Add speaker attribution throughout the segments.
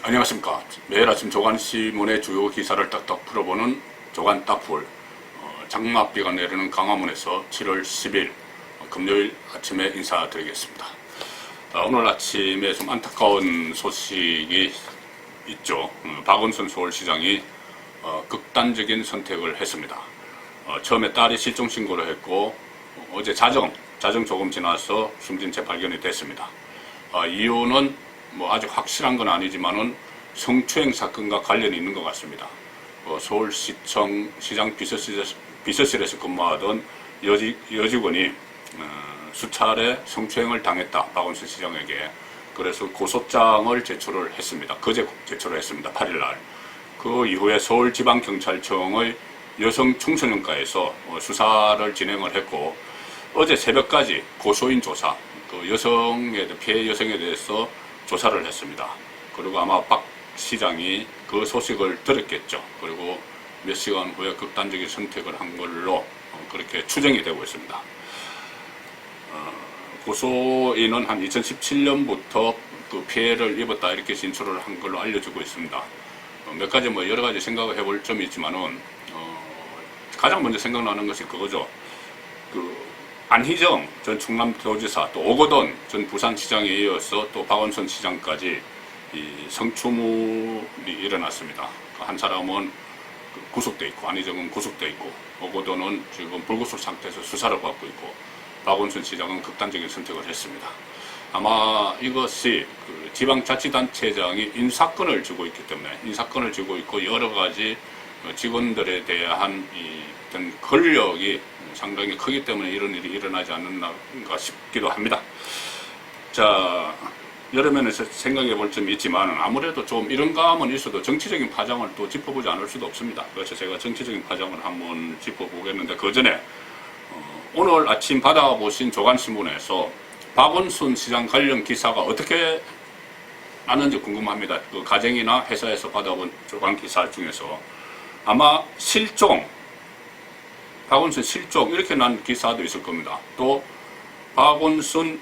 Speaker 1: 안녕하십니까. 매일 아침 조간신문의 주요 기사를 딱딱 풀어보는 조간 딱풀. 장맛비가 내리는 강화문에서 7월 10일 금요일 아침에 인사드리겠습니다. 오늘 아침에 좀 안타까운 소식이 있죠. 박원순 서울시장이 극단적인 선택을 했습니다. 처음에 딸이 실종 신고를 했고 어제 자정 조금 지나서 숨진 채 발견이 됐습니다. 이유는 아직 확실한 건 아니지만은 성추행 사건과 관련이 있는 것 같습니다. 서울시청 시장 비서실에서 근무하던 여직원이 수차례 성추행을 당했다, 박원순 시장에게. 그래서 고소장을 제출을 했습니다. 그제 제출을 했습니다. 8일날. 그 이후에 서울지방경찰청의 여성청소년과에서 수사를 진행을 했고, 어제 새벽까지 고소인 조사, 피해 여성에 대해서 조사를 했습니다. 그리고 아마 박 시장이 그 소식을 들었겠죠. 그리고 몇 시간 후에 극단적인 선택을 한 걸로 그렇게 추정이 되고 있습니다. 고소인은 한 2017년부터 그 피해를 입었다 이렇게 진술을 한 걸로 알려지고 있습니다. 몇 가지 여러 가지 생각을 해볼 점이 있지만은 가장 먼저 생각나는 것이 그거죠. 안희정 전 충남도지사, 또 오거돈 전 부산시장에 이어서 또 박원순 시장까지 이 성추물이 일어났습니다. 한 사람은 구속돼 있고, 안희정은 구속돼 있고, 오거돈은 지금 불구속 상태에서 수사를 받고 있고, 박원순 시장은 극단적인 선택을 했습니다. 아마 이것이 지방자치단체장이 인사권을 쥐고 있기 때문에, 인사권을 쥐고 있고 여러 가지 직원들에 대한 어떤 권력이 상당히 크기 때문에 이런 일이 일어나지 않는가 싶기도 합니다. 자, 여러 면에서 생각해 볼 점이 있지만 아무래도 좀 이런 감은 있어도 정치적인 파장을 또 짚어보지 않을 수도 없습니다. 그래서 제가 정치적인 파장을 한번 짚어보겠는데, 그 전에 오늘 아침 받아보신 조간신문에서 박원순 시장 관련 기사가 어떻게 나는지 궁금합니다. 그 가정이나 회사에서 받아본 조간 기사 중에서 아마 박원순 실종 이렇게 난 기사도 있을 겁니다. 또 박원순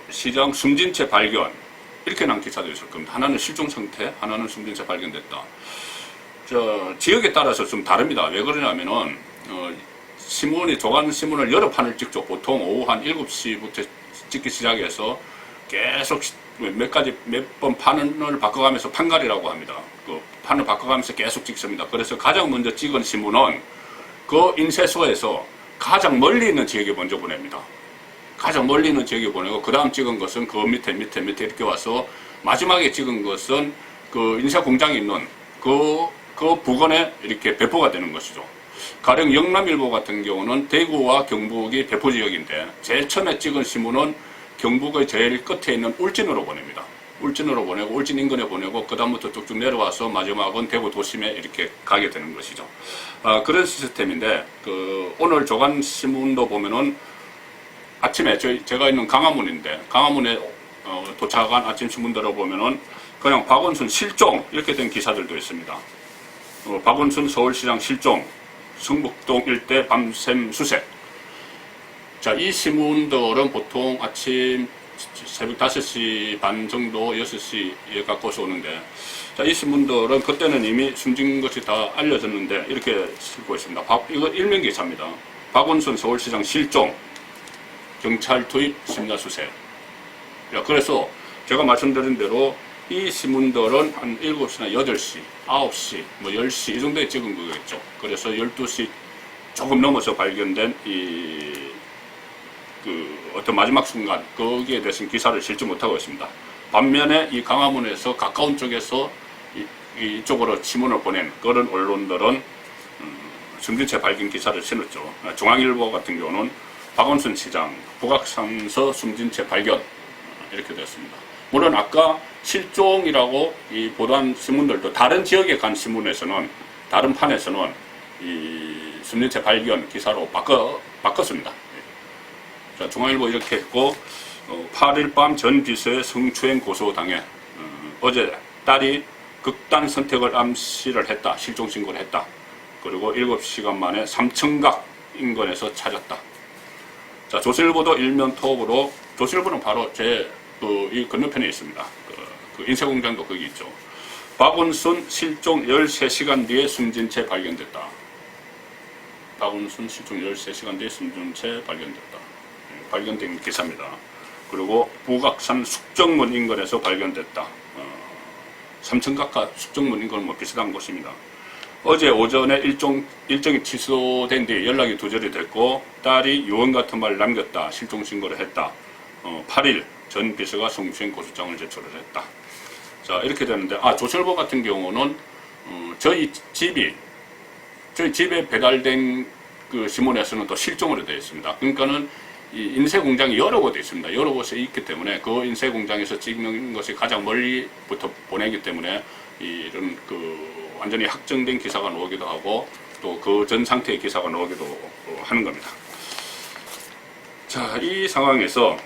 Speaker 1: 시장 숨진 채 발견 이렇게 난 기사도 있을 겁니다. 하나는 실종 상태, 하나는 숨진 채 발견됐다. 지역에 따라서 좀 다릅니다. 왜 그러냐면은 조간신문을 여러 판을 찍죠. 보통 오후 한 7시부터 찍기 시작해서 계속 몇 번 판을 바꿔가면서 판갈이라고 합니다. 그 판을 바꿔가면서 계속 찍습니다. 그래서 가장 먼저 찍은 신문은 그 인쇄소에서 가장 멀리 있는 지역에 먼저 보냅니다. 가장 멀리 있는 지역에 보내고, 그 다음 찍은 것은 그 밑에 이렇게 와서 마지막에 찍은 것은 그 인쇄 공장이 있는 그 부근에 이렇게 배포가 되는 것이죠. 가령 영남일보 같은 경우는 대구와 경북이 배포 지역인데, 제일 처음에 찍은 신문은 경북의 제일 끝에 있는 울진으로 보냅니다. 울진으로 보내고, 울진 인근에 보내고, 그 다음부터 쭉쭉 내려와서 마지막은 대구 도심에 이렇게 가게 되는 것이죠. 그런 시스템인데, 오늘 조간신문도 보면은 아침에 제가 있는 강화문인데, 강화문에 도착한 아침 신문들을 보면은 그냥 박원순 실종 이렇게 된 기사들도 있습니다. 박원순 서울시장 실종, 성북동 일대 밤샘 수색. 자, 이 신문들은 보통 아침 새벽 5시 반 정도, 6시에 가까워서 오는데, 자, 이 신문들은 그때는 이미 숨진 것이 다 알려졌는데 이렇게 쓰고 있습니다. 이거 일면 기사입니다. 박원순 서울시장 실종, 경찰 투입 심야수색. 그래서 제가 말씀드린 대로 이 신문들은 한 7시나 8시, 9시, 10시 이 정도에 찍은 거겠죠. 그래서 12시 조금 넘어서 발견된 어떤 마지막 순간, 거기에 대해서는 기사를 실지 못하고 있습니다. 반면에 이 강화문에서 가까운 쪽에서 이쪽으로 신문을 보낸 그런 언론들은 숨진 채 발견 기사를 실었죠. 중앙일보 같은 경우는 박원순 시장 북악산서 숨진 채 발견 이렇게 되었습니다. 물론 아까 실종이라고 보도한 신문들도 다른 지역에 간 신문에서는, 다른 판에서는 이 숨진 채 발견 기사로 바꿨습니다. 자, 중앙일보 이렇게 했고, 8일 밤 전 비서의 성추행 고소당해 어제 딸이 극단 선택을 암시를 했다, 실종 신고를 했다. 그리고 7시간 만에 삼청각 인근에서 찾았다. 자, 조선일보도 일면 톱으로, 조선일보는 바로 이 건너편에 있습니다. 그 인쇄공장도 거기 있죠. 박원순 실종 13시간 뒤에 숨진 채 발견됐다. 박원순 실종 13시간 뒤에 숨진 채 발견됐다. 발견된 기사입니다. 그리고 북악산 숙정문 인근에서 발견됐다. 삼천각하 숙정문 인근은 뭐 비슷한 곳입니다. 어제 오전에 일정이 취소된 뒤 연락이 두절이 됐고 딸이 유언 같은 말을 남겼다. 실종 신고를 했다. 8일 전 비서가 성추행 고소장을 제출을 했다. 자, 이렇게 되는데, 조선일보 같은 경우는 저희 집에 배달된 그 신문에서는 또 실종으로 되어 있습니다. 그러니까는 이 인쇄 공장이 여러 곳에 있습니다. 여러 곳에 있기 때문에 그 인쇄 공장에서 찍는 것이 가장 멀리부터 보내기 때문에 이런 그 완전히 확정된 기사가 나오기도 하고 또 그 전 상태의 기사가 나오기도 하는 겁니다. 자, 이 상황에서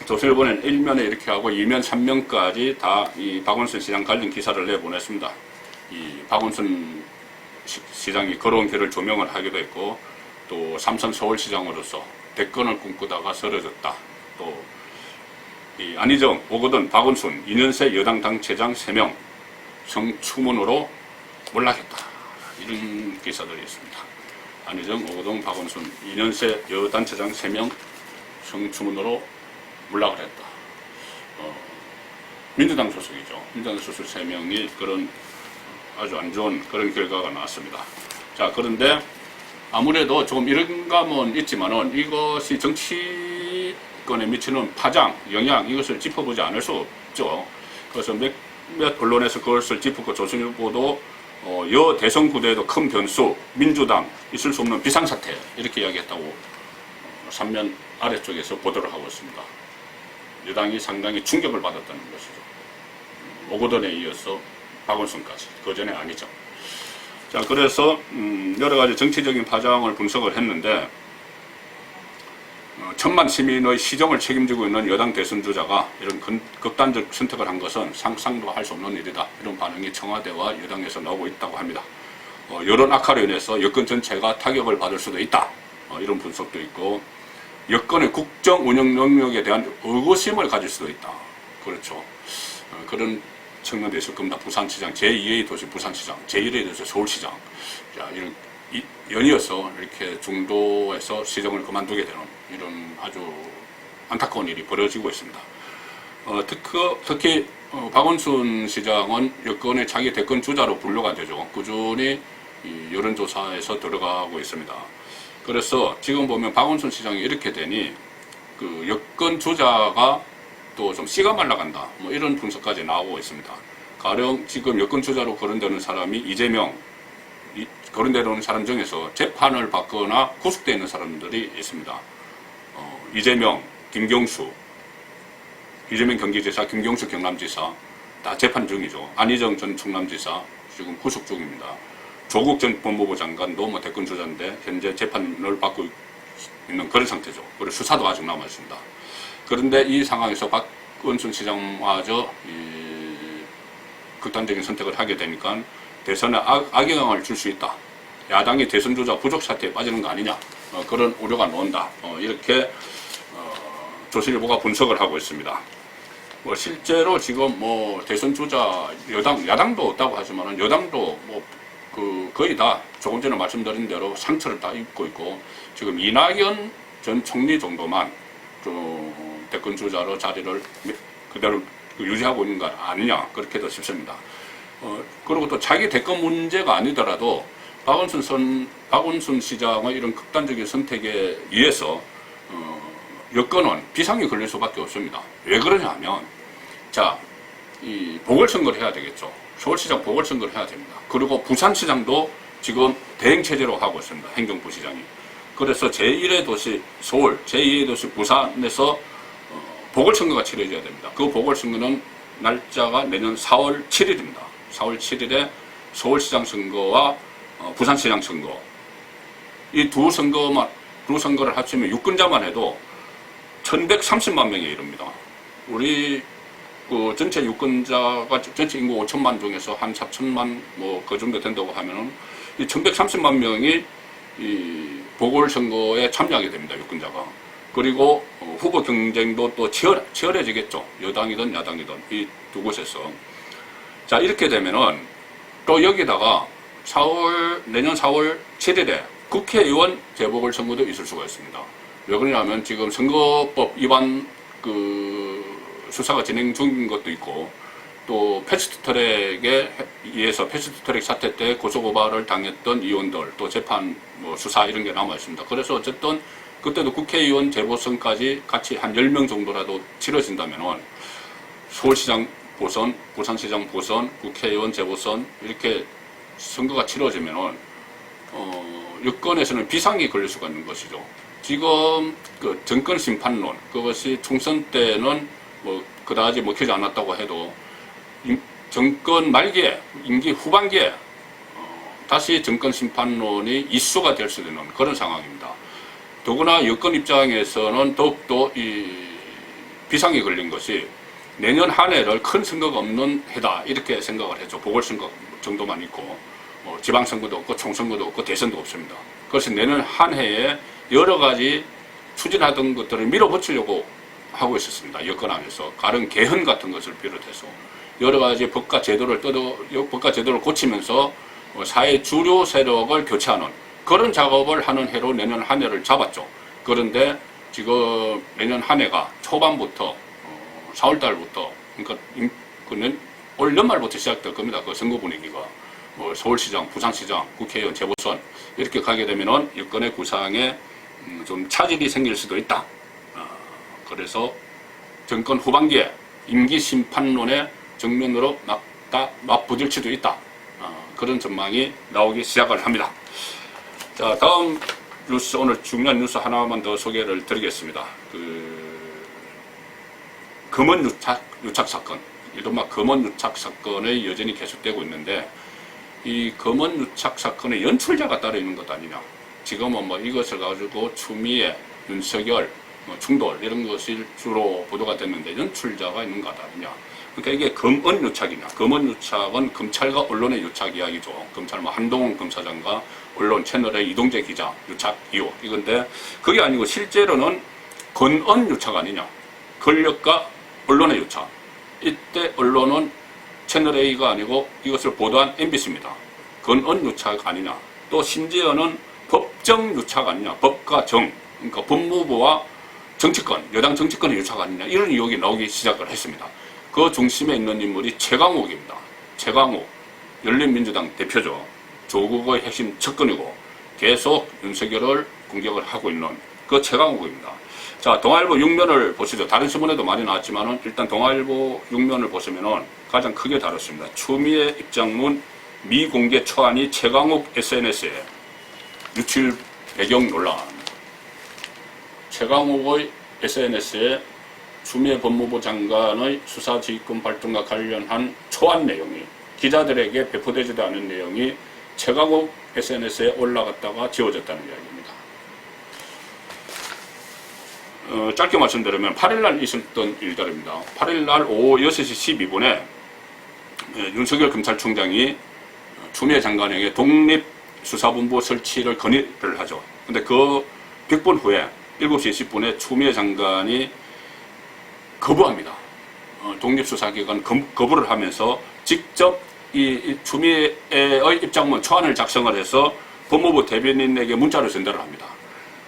Speaker 1: 조선일보는 1면에 이렇게 하고 2면, 3면까지 다 이 박원순 시장 관련 기사를 내보냈습니다. 이 박원순 시장이 걸어온 길을 조명을 하기도 했고 또 삼선 서울시장으로서 대권을 꿈꾸다가 쓰러졌다. 또 이 안희정, 오거돈, 박원순 2년새 여당 당체장 3명 성추문으로 몰락했다. 이런 기사들이 있습니다. 안희정, 오거돈, 박원순 2년새 여당체장 3명 성추문으로 몰락을 했다. 민주당 소속이죠. 민주당 소속 3명이 그런 아주 안 좋은 그런 결과가 나왔습니다. 자, 그런데 아무래도 조금 이런 감은 있지만은 이것이 정치권에 미치는 파장, 영향, 이것을 짚어보지 않을 수 없죠. 그래서 몇몇 언론에서 그것을 짚고 조선일보도 여 대선 구도에도 큰 변수, 민주당 있을 수 없는 비상사태 이렇게 이야기했다고 3면 아래쪽에서 보도를 하고 있습니다. 여당이 상당히 충격을 받았다는 것이죠. 오거돈에 이어서 박원순까지, 그 전에 아니죠. 자, 그래서 여러 가지 정치적인 파장을 분석을 했는데 1,000만 시민의 시정을 책임지고 있는 여당 대선 주자가 이런 극단적 선택을 한 것은 상상도 할 수 없는 일이다. 이런 반응이 청와대와 여당에서 나오고 있다고 합니다. 여론 악화로 인해서 여권 전체가 타격을 받을 수도 있다. 이런 분석도 있고 여권의 국정 운영 능력에 대한 의구심을 가질 수도 있다. 그렇죠. 그런 측면도 있을 겁니다. 부산시장, 제2의 도시 부산시장, 제1의 도시 서울시장. 자, 이런 연이어서 이렇게 중도에서 시정을 그만두게 되는 이런 아주 안타까운 일이 벌어지고 있습니다. 특히 박원순 시장은 여권의 차기 대권 주자로 분류가 되죠. 꾸준히 여론조사에서 들어가고 있습니다. 그래서 지금 보면 박원순 시장이 이렇게 되니 그 여권 주자가 또 좀 씨가 말라간다. 뭐 이런 분석까지 나오고 있습니다. 가령 지금 여권 주자로 거론되는 사람이 이재명, 거론되는 사람 중에서 재판을 받거나 구속되어 있는 사람들이 있습니다. 이재명, 김경수, 이재명 경기지사, 김경수 경남지사 다 재판 중이죠. 안희정 전 충남지사 지금 구속 중입니다. 조국 전 법무부 장관도 뭐 대권 주자인데 현재 재판을 받고 있는 그런 상태죠. 그리고 수사도 아직 남아 있습니다. 그런데 이 상황에서 박원순 시장마저 극단적인 선택을 하게 되니까 대선에 악영향을 줄 수 있다. 야당이 대선 주자 부족 사태에 빠지는 거 아니냐. 그런 우려가 나온다. 이렇게 조선일보가 분석을 하고 있습니다. 뭐 실제로 지금 뭐 대선 주자 야당도 없다고 하지만은 여당도 뭐 거의 다 조금 전에 말씀드린 대로 상처를 다 입고 있고 지금 이낙연 전 총리 정도만 대권 주자로 자리를 그대로 유지하고 있는 거 아니냐 그렇게도 싶습니다. 그리고 또 자기 대권 문제가 아니더라도 박원순 시장의 이런 극단적인 선택에 의해서 여권은 비상이 걸릴 수밖에 없습니다. 왜 그러냐 하면 이 보궐선거를 해야 되겠죠. 서울시장 보궐선거를 해야 됩니다. 그리고 부산시장도 지금 대행체제로 하고 있습니다. 행정부 시장이. 그래서 제1의 도시 서울, 제2의 도시 부산에서 보궐선거가 치러져야 됩니다. 그 보궐선거는 날짜가 내년 4월 7일입니다. 4월 7일에 서울시장 선거와 부산시장 선거. 이 두 선거를 합치면 유권자만 해도 1130만 명에 이릅니다. 우리 전체 유권자가 전체 인구 5천만 중에서 한 4천만 뭐 그 정도 된다고 하면은 이 1130만 명이 이 보궐선거에 참여하게 됩니다. 유권자가. 그리고 후보 경쟁도 또 치열해지겠죠. 여당이든 야당이든 이 두 곳에서. 자, 이렇게 되면은 또 여기다가 내년 4월 7일에 국회의원 재보궐선거도 있을 수가 있습니다. 왜 그러냐면 지금 선거법 위반 수사가 진행 중인 것도 있고, 또 패스트트랙에 의해서 패스트트랙 사태 때 고소고발을 당했던 의원들 또 재판 수사 이런 게 남아 있습니다. 그래서 어쨌든 그때도 국회의원 재보선까지 같이 한 10명 정도라도 치러진다면은 서울시장 보선, 부산시장 보선, 국회의원 재보선 이렇게 선거가 치러지면은 여권에서는 비상이 걸릴 수가 있는 것이죠. 지금 그 정권 심판론, 그것이 총선 때는 그다지 먹히지 않았다고 해도 정권 말기에, 임기 후반기에 다시 정권 심판론이 이슈가 될 수 있는 그런 상황입니다. 더구나 여권 입장에서는 더욱더 이 비상이 걸린 것이 내년 한 해를 큰 선거가 없는 해다 이렇게 생각을 했죠. 보궐선거 정도만 있고 지방선거도 없고 총선거도 없고 대선도 없습니다. 그래서 내년 한 해에 여러 가지 추진하던 것들을 밀어붙이려고 하고 있었습니다. 여권 안에서 다른 개헌 같은 것을 비롯해서 여러 가지 법과 제도를 고치면서 사회 주류 세력을 교체하는 그런 작업을 하는 해로 내년 한 해를 잡았죠. 그런데 지금 내년 한 해가 초반부터 4월 달부터 그러니까 올 연말부터 시작될 겁니다. 그 선거 분위기가 서울시장, 부산시장, 국회의원 재보선 이렇게 가게 되면은 여권의 구상에 좀 차질이 생길 수도 있다. 그래서 정권 후반기에 임기 심판론에 정면으로 맞부딪힐 수도 있다. 그런 전망이 나오기 시작을 합니다. 자, 다음 뉴스, 오늘 중요한 뉴스 하나만 더 소개를 드리겠습니다. 금원 유착 사건, 이른바 금원 유착 사건의 여전히 계속되고 있는데, 이 금원 유착 사건의 연출자가 따로 있는 것 아니냐. 지금은 이것을 가지고 추미애, 윤석열, 충돌 이런 것이 주로 보도가 됐는데 연출자가 있는 것 아니냐. 그러니까 이게 금원 유착이냐. 금원 유착은 검찰과 언론의 유착 이야기죠. 검찰 한동훈 검사장과 언론 채널의 이동재 기자 유착 이후 이건데, 그게 아니고 실제로는 건언 유착 아니냐. 권력과 언론의 유착. 이때 언론은 채널A가 아니고 이것을 보도한 MBC입니다. 건언 유착 아니냐. 또 심지어는 법정 유착 아니냐. 법과 정, 그러니까 법무부와 정치권, 여당 정치권의 유착 아니냐. 이런 의혹이 나오기 시작을 했습니다. 그 중심에 있는 인물이 최강욱입니다. 최강욱, 열린민주당 대표죠. 조국의 핵심 측근이고 계속 윤석열을 공격을 하고 있는 그 최강욱입니다. 자, 동아일보 6면을 보시죠. 다른 신문에도 많이 나왔지만은 일단 동아일보 6면을 보시면은 가장 크게 다뤘습니다. 추미애 입장문 미공개 초안이 최강욱 SNS에 유출 배경 논란. 최강욱의 SNS에 추미애 법무부 장관의 수사지휘권 발동과 관련한 초안 내용이 기자들에게 배포되지도 않은 내용이 최강욱 SNS에 올라갔다가 지워졌다는 이야기입니다. 짧게 말씀드리면 8일날 있었던 일들입니다. 8일날 오후 6시 12분에 윤석열 검찰총장이 추미애 장관에게 독립수사본부 설치를 건의를 하죠. 근데 그 100분 후에 7시 20분에 추미애 장관이 거부합니다. 독립수사기관 거부를 하면서 직접 이 추미애의 입장문 초안을 작성을 해서 법무부 대변인에게 문자를 전달을 합니다.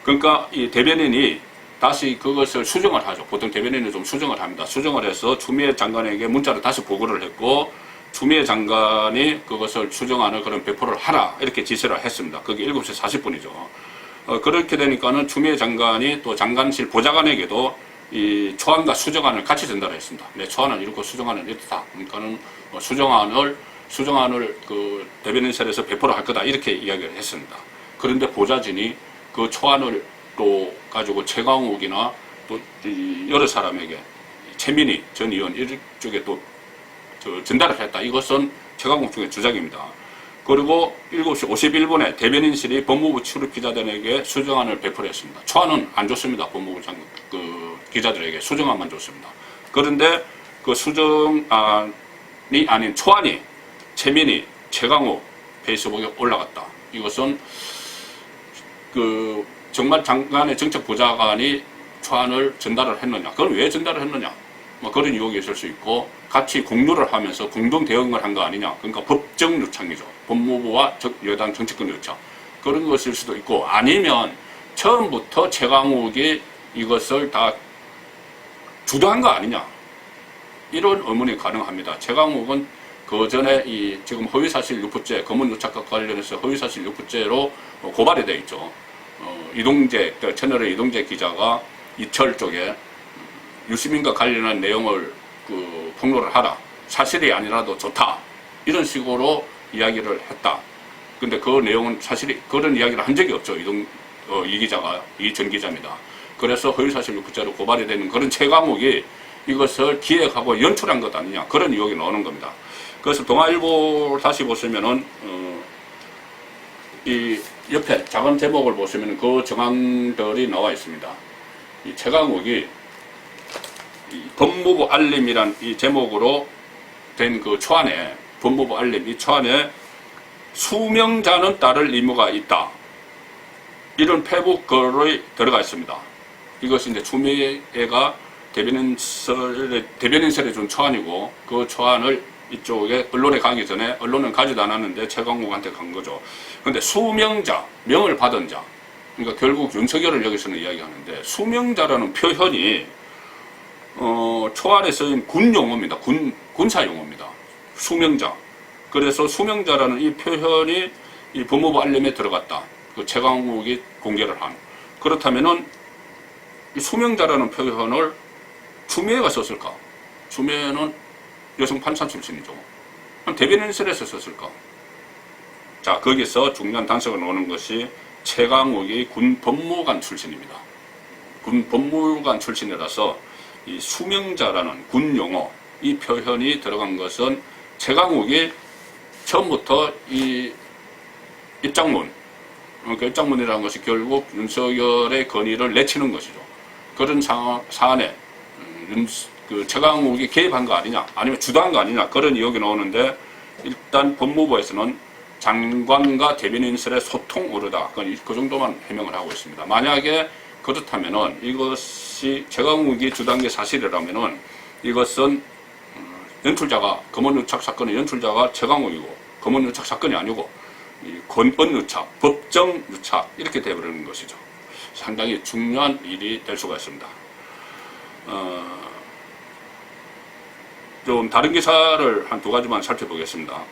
Speaker 1: 그러니까 이 대변인이 다시 그것을 수정을 하죠. 보통 대변인은 좀 수정을 합니다. 수정을 해서 추미애 장관에게 문자를 다시 보고를 했고, 추미애 장관이 그것을 수정하는 그런 배포를 하라 이렇게 지시를 했습니다. 그게 7시 40분이죠. 그렇게 되니까는 추미애 장관이 또 장관실 보좌관에게도 이 초안과 수정안을 같이 전달했습니다. 네, 초안은 이렇고 수정안은 이렇다. 그러니까는 수정안을 그 대변인실에서 배포를 할 거다 이렇게 이야기를 했습니다. 그런데 보좌진이 그 초안을 또 가지고 최강욱이나 또 여러 사람에게 최민희 전 의원 이쪽에 또 전달을 했다. 이것은 최강욱 측의 주장입니다. 그리고 7시 51분에 대변인실이 법무부 출입 기자들에게 수정안을 배포를 했습니다. 초안은 안 줬습니다. 법무부 기자들에게 수정안만 줬습니다. 그런데 그 수정안이 아닌 초안이 최민희, 최강욱 페이스북에 올라갔다. 이것은 정말 장관의 정책보좌관이 초안을 전달을 했느냐. 그건 왜 전달을 했느냐. 뭐 그런 유혹이 있을 수 있고, 같이 공유를 하면서 공동 대응을 한 거 아니냐. 그러니까 법정 유착이죠. 법무부와 여당 정치권 유착. 그런 것일 수도 있고, 아니면 처음부터 최강욱이 이것을 다 주도한 거 아니냐. 이런 의문이 가능합니다. 최강욱은 그 전에 지금 허위사실 유포죄, 검언유착과 관련해서 허위사실 유포죄로 고발이 되어 있죠. 이동재, 채널의 이동재 기자가 이철 쪽에 유시민과 관련한 내용을 폭로를 하라. 사실이 아니라도 좋다. 이런 식으로 이야기를 했다. 근데 그 내용은 사실이, 그런 이야기를 한 적이 없죠. 이 기자가, 이 전 기자입니다. 그래서 허위사실 유포죄로 고발이 되는 그런 최강욱이 이것을 기획하고 연출한 것 아니냐. 그런 의혹이 나오는 겁니다. 그래서 동아일보 다시 보시면은, 이 옆에 작은 제목을 보시면 그 정황들이 나와 있습니다. 이 최강욱이 이 법무부 알림이란 이 제목으로 된 그 초안에, 법무부 알림 이 초안에 수명자는 따를 의무가 있다. 이런 페북글이 들어가 있습니다. 이것이 이제 추미애가 대변인설에 준 초안이고, 그 초안을 이쪽에 언론에 가기 전에 언론은 가지도 않았는데 최강욱한테 간 거죠. 근데 수명자, 명을 받은 자, 그러니까 결국 윤석열을 여기서는 이야기하는데, 수명자라는 표현이 초안에 쓰인 군 용어입니다. 군사 용어입니다. 수명자. 그래서 수명자라는 이 표현이 이 법무부 알림에 들어갔다. 그 최강욱이 공개를 한. 그렇다면은 이 수명자라는 표현을 추미애가 썼을까? 추미애는 여성 판사 출신이죠. 그럼 대변인실에서 썼을까? 자, 거기서 중요한 단서가 나오는 것이 최강욱이 군 법무관 출신입니다. 군 법무관 출신이라서 이 수명자라는 군 용어, 이 표현이 들어간 것은 최강욱이 처음부터 이 입장문, 그러니까 입장문이라는 것이 결국 윤석열의 건의를 내치는 것이죠. 그런 사안에 그 최강욱이 개입한 거 아니냐, 아니면 주도한 거 아니냐, 그런 의혹이 나오는데, 일단 법무부에서는 장관과 대변인실의 소통 오르다, 그 정도만 해명을 하고 있습니다. 만약에 그렇다면은, 이것이 최강욱이 주도한 게 사실이라면은, 이것은 연출자가, 검언유착 사건의 연출자가 최강욱이고, 검언유착 사건이 아니고 권언유착, 법정유착 이렇게 되어버리는 것이죠. 상당히 중요한 일이 될 수가 있습니다. 좀 다른 기사를 한 두 가지만 살펴보겠습니다.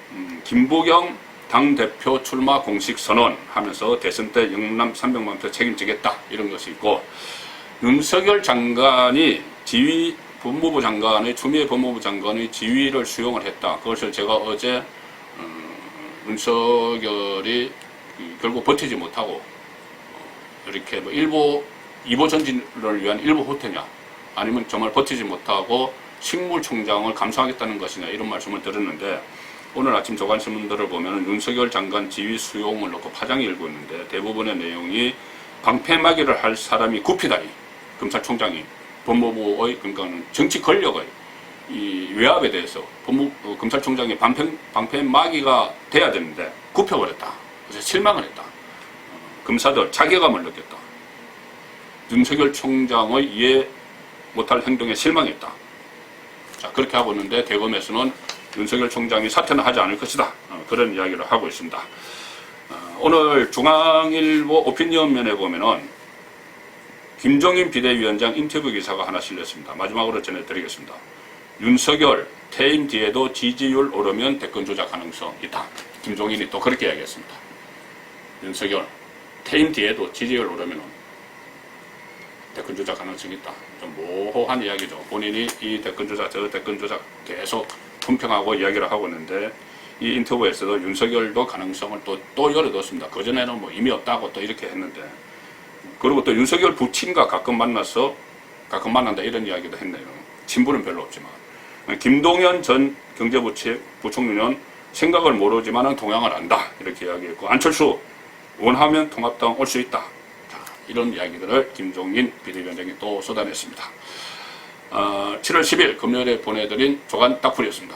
Speaker 1: 김부경 당대표 출마 공식 선언 하면서 대선 때 영남 300만 표 책임지겠다 이런 것이 있고, 윤석열 장관이 법무부 장관의, 추미애 법무부 장관의 지위를 수용을 했다. 그것을 제가 어제 윤석열이 결국 버티지 못하고 이렇게 뭐 2보 전진을 위한 일부 후퇴냐, 아니면 정말 버티지 못하고 식물총장을 감수하겠다는 것이냐, 이런 말씀을 들었는데, 오늘 아침 조간신문들을 보면 윤석열 장관 지위 수용을 놓고 파장이 일고 있는데, 대부분의 내용이 방패막이를 할 사람이 굽히다니, 검찰총장이 법무부의, 그러니까 정치 권력의 이 외압에 대해서 검찰총장이 방패막이가 돼야 되는데 굽혀버렸다. 그래서 실망을 했다. 검사들 자괴감을 느꼈다. 윤석열 총장의 이해 못할 행동에 실망했다. 자, 그렇게 하고 있는데, 대검에서는 윤석열 총장이 사퇴는 하지 않을 것이다. 그런 이야기를 하고 있습니다. 오늘 중앙일보 오피니언면에 보면은 김종인 비대위원장 인터뷰 기사가 하나 실렸습니다. 마지막으로 전해드리겠습니다. 윤석열 퇴임 뒤에도 지지율 오르면 대권 조작 가능성 있다. 김종인이 또 그렇게 이야기했습니다. 윤석열 퇴임 뒤에도 지지율 오르면 대권 조작 가능성이 있다. 좀 모호한 이야기죠. 본인이 이 대권 조작, 저 대권 조작 계속 품평하고 이야기를 하고 있는데, 이 인터뷰에서도 윤석열도 가능성을 또 열어뒀습니다. 그전에는 뭐 이미 없다고 또 이렇게 했는데, 그리고 또 윤석열 부친과 가끔 만난다 이런 이야기도 했네요. 친분은 별로 없지만. 김동연 전 경제부총리는 생각을 모르지만 동향을 안다 이렇게 이야기했고, 안철수 원하면 통합당 올 수 있다. 자, 이런 이야기들을 김종인 비대위원장이 또 쏟아냈습니다. 7월 10일 금요일에 보내드린 조간 딱풀이었습니다.